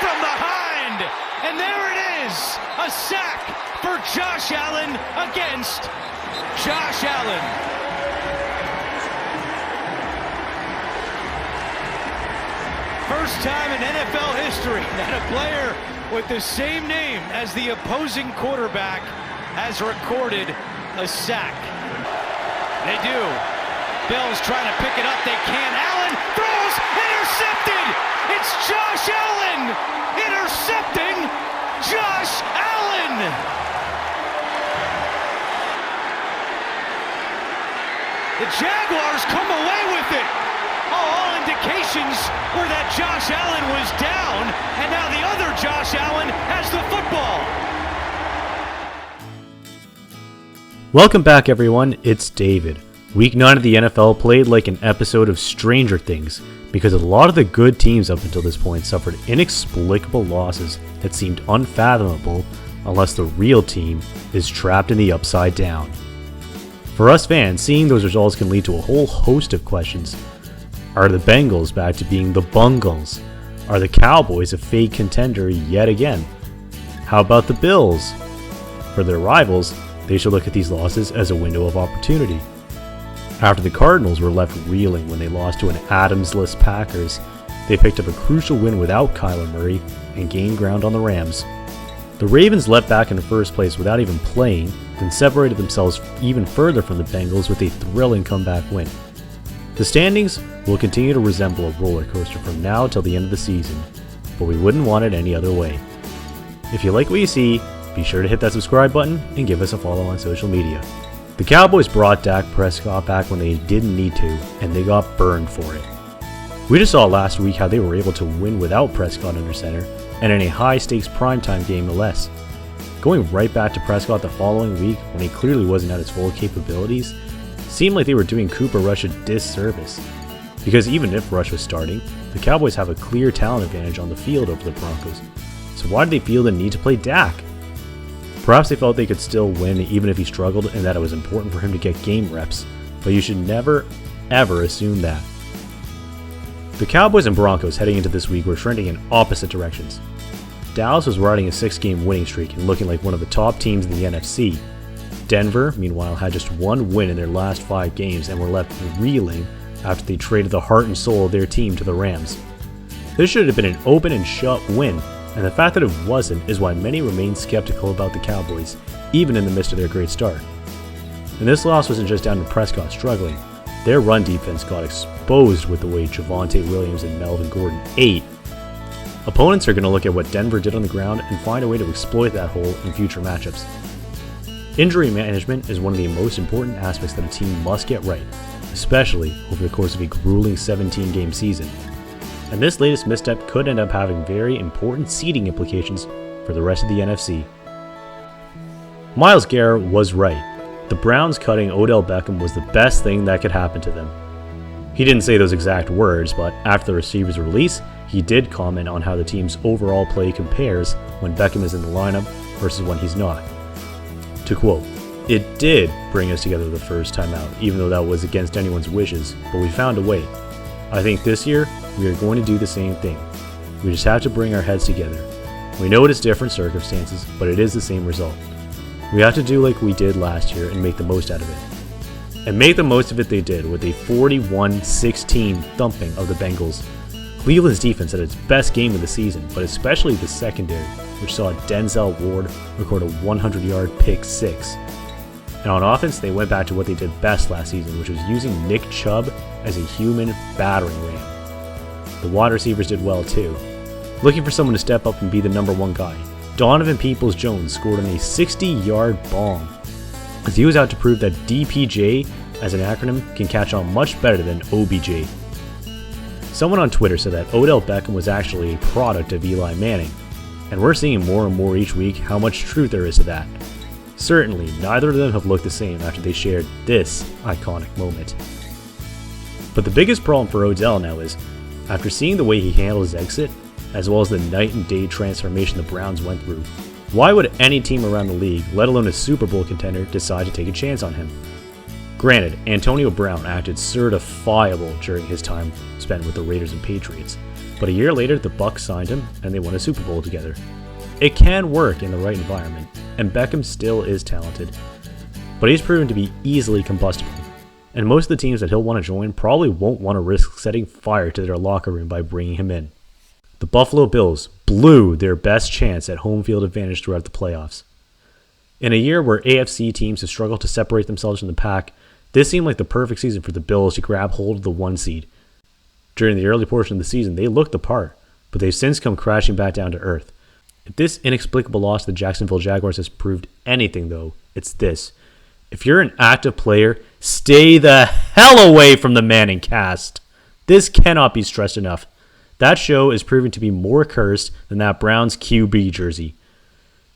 from behind. And there it is, a sack for Josh Allen against Josh Allen. First time in NFL history that a player with the same name as the opposing quarterback has recorded a sack. They do. Bills trying to pick it up. They can. Allen throws. Intercepted. It's Josh Allen intercepting Josh Allen. The Jaguars come away with it. All indications were that Josh Allen was down, and now the other Josh Allen has the football. Welcome back, everyone. It's David. Week 9 of the NFL played like an episode of Stranger Things because a lot of the good teams up until this point suffered inexplicable losses that seemed unfathomable unless the real team is trapped in the upside down. For us fans, seeing those results can lead to a whole host of questions. Are the Bengals back to being the Bungles? Are the Cowboys a fake contender yet again? How about the Bills? For their rivals, they should look at these losses as a window of opportunity. After the Cardinals were left reeling when they lost to an Adams-less Packers, they picked up a crucial win without Kyler Murray and gained ground on the Rams. The Ravens leapt back into first place without even playing, then separated themselves even further from the Bengals with a thrilling comeback win. The standings will continue to resemble a roller coaster from now till the end of the season, but we wouldn't want it any other way. If you like what you see, be sure to hit that subscribe button and give us a follow on social media. The Cowboys brought Dak Prescott back when they didn't need to, and they got burned for it. We just saw last week how they were able to win without Prescott under center, and in a high-stakes primetime game no less. Going right back to Prescott the following week when he clearly wasn't at his full capabilities seemed like they were doing Cooper Rush a disservice. Because even if Rush was starting, the Cowboys have a clear talent advantage on the field over the Broncos. So why did they feel the need to play Dak? Perhaps they felt they could still win even if he struggled and that it was important for him to get game reps, but you should never, ever assume that. The Cowboys and Broncos heading into this week were trending in opposite directions. Dallas was riding a 6-game winning streak and looking like one of the top teams in the NFC. Denver, meanwhile, had just one win in their last 5 games and were left reeling after they traded the heart and soul of their team to the Rams. This should have been an open and shut win, and the fact that it wasn't is why many remain skeptical about the Cowboys, even in the midst of their great start. And this loss wasn't just down to Prescott struggling. Their run defense got exposed with the way Javonte Williams and Melvin Gordon ate. Opponents are going to look at what Denver did on the ground and find a way to exploit that hole in future matchups. Injury management is one of the most important aspects that a team must get right, especially over the course of a grueling 17-game season. And this latest misstep could end up having very important seeding implications for the rest of the NFC. Myles Garrett was right. The Browns cutting Odell Beckham was the best thing that could happen to them. He didn't say those exact words, but after the receiver's release, he did comment on how the team's overall play compares when Beckham is in the lineup versus when he's not. To quote, "It did bring us together the first time out, even though that was against anyone's wishes, but we found a way. I think this year, we are going to do the same thing. We just have to bring our heads together. We know it is different circumstances, but it is the same result. We have to do like we did last year and make the most out of it." And make the most of it they did with a 41-16 thumping of the Bengals. Cleveland's defense had its best game of the season, but especially the secondary, which saw Denzel Ward record a 100-yard pick 6. And on offense, they went back to what they did best last season, which was using Nick Chubb as a human battering ram. The wide receivers did well too. Looking for someone to step up and be the number 1 guy, Donovan Peoples-Jones scored on a 60-yard bomb, as he was out to prove that DPJ, as an acronym, can catch on much better than OBJ. Someone on Twitter said that Odell Beckham was actually a product of Eli Manning, and we're seeing more and more each week how much truth there is to that. Certainly, neither of them have looked the same after they shared this iconic moment. But the biggest problem for Odell now is, after seeing the way he handled his exit, as well as the night and day transformation the Browns went through, why would any team around the league, let alone a Super Bowl contender, decide to take a chance on him? Granted, Antonio Brown acted certifiable during his time spent with the Raiders and Patriots, but a year later the Bucs signed him and they won a Super Bowl together. It can work in the right environment, and Beckham still is talented, but he's proven to be easily combustible, and most of the teams that he'll want to join probably won't want to risk setting fire to their locker room by bringing him in. The Buffalo Bills blew their best chance at home field advantage throughout the playoffs. In a year where AFC teams have struggled to separate themselves from the pack, this seemed like the perfect season for the Bills to grab hold of the 1 seed. During the early portion of the season, they looked the part, but they've since come crashing back down to earth. If this inexplicable loss to the Jacksonville Jaguars has proved anything, though, it's this. If you're an active player, stay the hell away from the Manning cast. This cannot be stressed enough. That show is proving to be more cursed than that Browns QB jersey.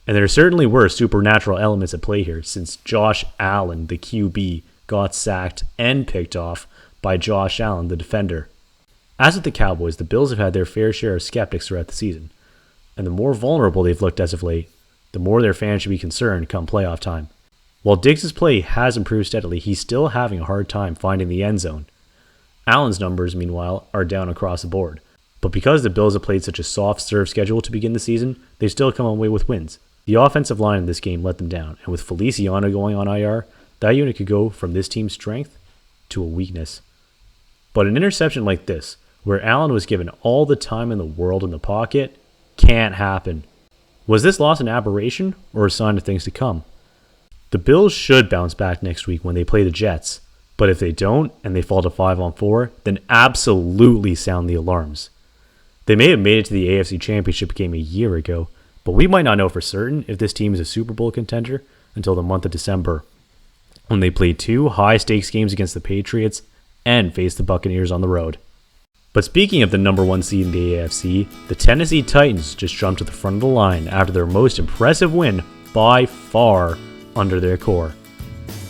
And there certainly were supernatural elements at play here, since Josh Allen, the QB, got sacked and picked off by Josh Allen, the defender. As with the Cowboys, the Bills have had their fair share of skeptics throughout the season, and the more vulnerable they've looked as of late, the more their fans should be concerned come playoff time. While Diggs' play has improved steadily, he's still having a hard time finding the end zone. Allen's numbers, meanwhile, are down across the board, but because the Bills have played such a soft serve schedule to begin the season, they've still come away with wins. The offensive line in this game let them down, and with Feliciano going on IR, that unit could go from this team's strength to a weakness. But an interception like this, where Allen was given all the time in the world in the pocket, can't happen. Was this loss an aberration or a sign of things to come? The Bills should bounce back next week when they play the Jets, but if they don't and they fall to 5-4, then absolutely sound the alarms. They may have made it to the AFC Championship game a year ago, but we might not know for certain if this team is a Super Bowl contender until the month of December, when they play 2 high-stakes games against the Patriots and face the Buccaneers on the road. But speaking of the number 1 seed in the AFC, the Tennessee Titans just jumped to the front of the line after their most impressive win by far under their core.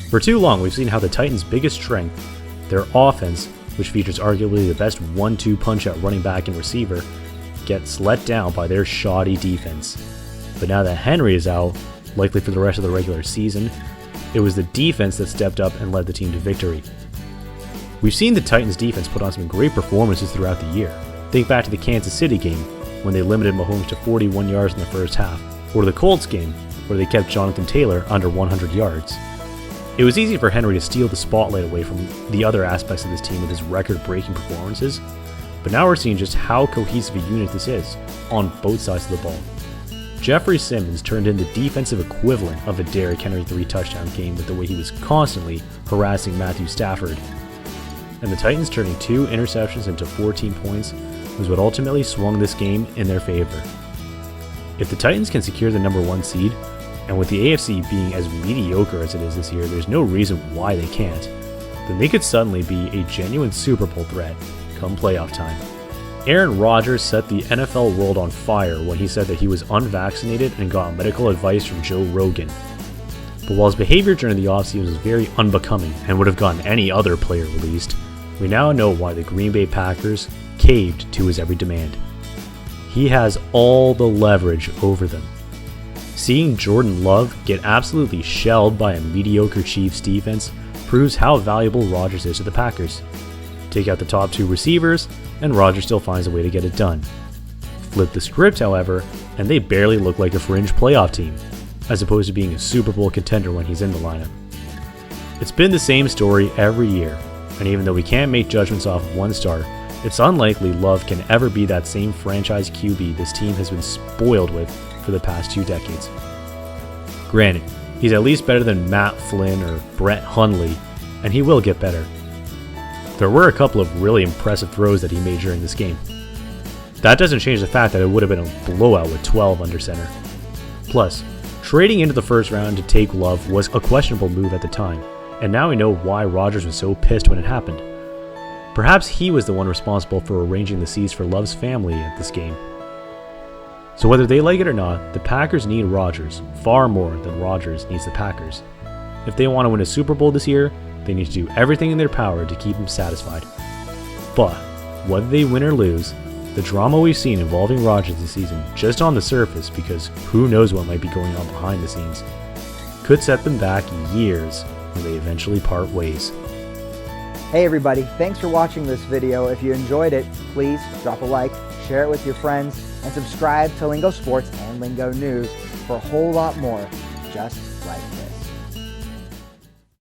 For too long, we've seen how the Titans' biggest strength, their offense, which features arguably the best 1-2 punch at running back and receiver, gets let down by their shoddy defense. But now that Henry is out, likely for the rest of the regular season, it was the defense that stepped up and led the team to victory. We've seen the Titans defense put on some great performances throughout the year. Think back to the Kansas City game, when they limited Mahomes to 41 yards in the first half, or the Colts game, where they kept Jonathan Taylor under 100 yards. It was easy for Henry to steal the spotlight away from the other aspects of this team with his record-breaking performances, but now we're seeing just how cohesive a unit this is, on both sides of the ball. Jeffrey Simmons turned in the defensive equivalent of a Derrick Henry 3-touchdown game with the way he was constantly harassing Matthew Stafford. And the Titans turning 2 interceptions into 14 points was what ultimately swung this game in their favor. If the Titans can secure the number 1 seed, and with the AFC being as mediocre as it is this year, there's no reason why they can't, then they could suddenly be a genuine Super Bowl threat come playoff time. Aaron Rodgers set the NFL world on fire when he said that he was unvaccinated and got medical advice from Joe Rogan. But while his behavior during the offseason was very unbecoming and would have gotten any other player released, we now know why the Green Bay Packers caved to his every demand. He has all the leverage over them. Seeing Jordan Love get absolutely shelled by a mediocre Chiefs defense proves how valuable Rodgers is to the Packers. Take out the top 2 receivers, and Rodgers still finds a way to get it done. Flip the script, however, and they barely look like a fringe playoff team, as opposed to being a Super Bowl contender when he's in the lineup. It's been the same story every year, and even though we can't make judgments off of one star, it's unlikely Love can ever be that same franchise QB this team has been spoiled with for the past 2 decades. Granted, he's at least better than Matt Flynn or Brett Hundley, and he will get better. There were a couple of really impressive throws that he made during this game. That doesn't change the fact that it would have been a blowout with 12 under center. Plus, trading into the first round to take Love was a questionable move at the time, and now we know why Rodgers was so pissed when it happened. Perhaps he was the one responsible for arranging the seats for Love's family at this game. So whether they like it or not, the Packers need Rodgers far more than Rodgers needs the Packers. If they want to win a Super Bowl this year, they need to do everything in their power to keep him satisfied. But whether they win or lose, the drama we've seen involving Rodgers this season, just on the surface, because who knows what might be going on behind the scenes, could set them back years when they eventually part ways. Hey everybody, thanks for watching this video. If you enjoyed it, please drop a like, share it with your friends, and subscribe to Lingo Sports and Lingo News for a whole lot more just like this.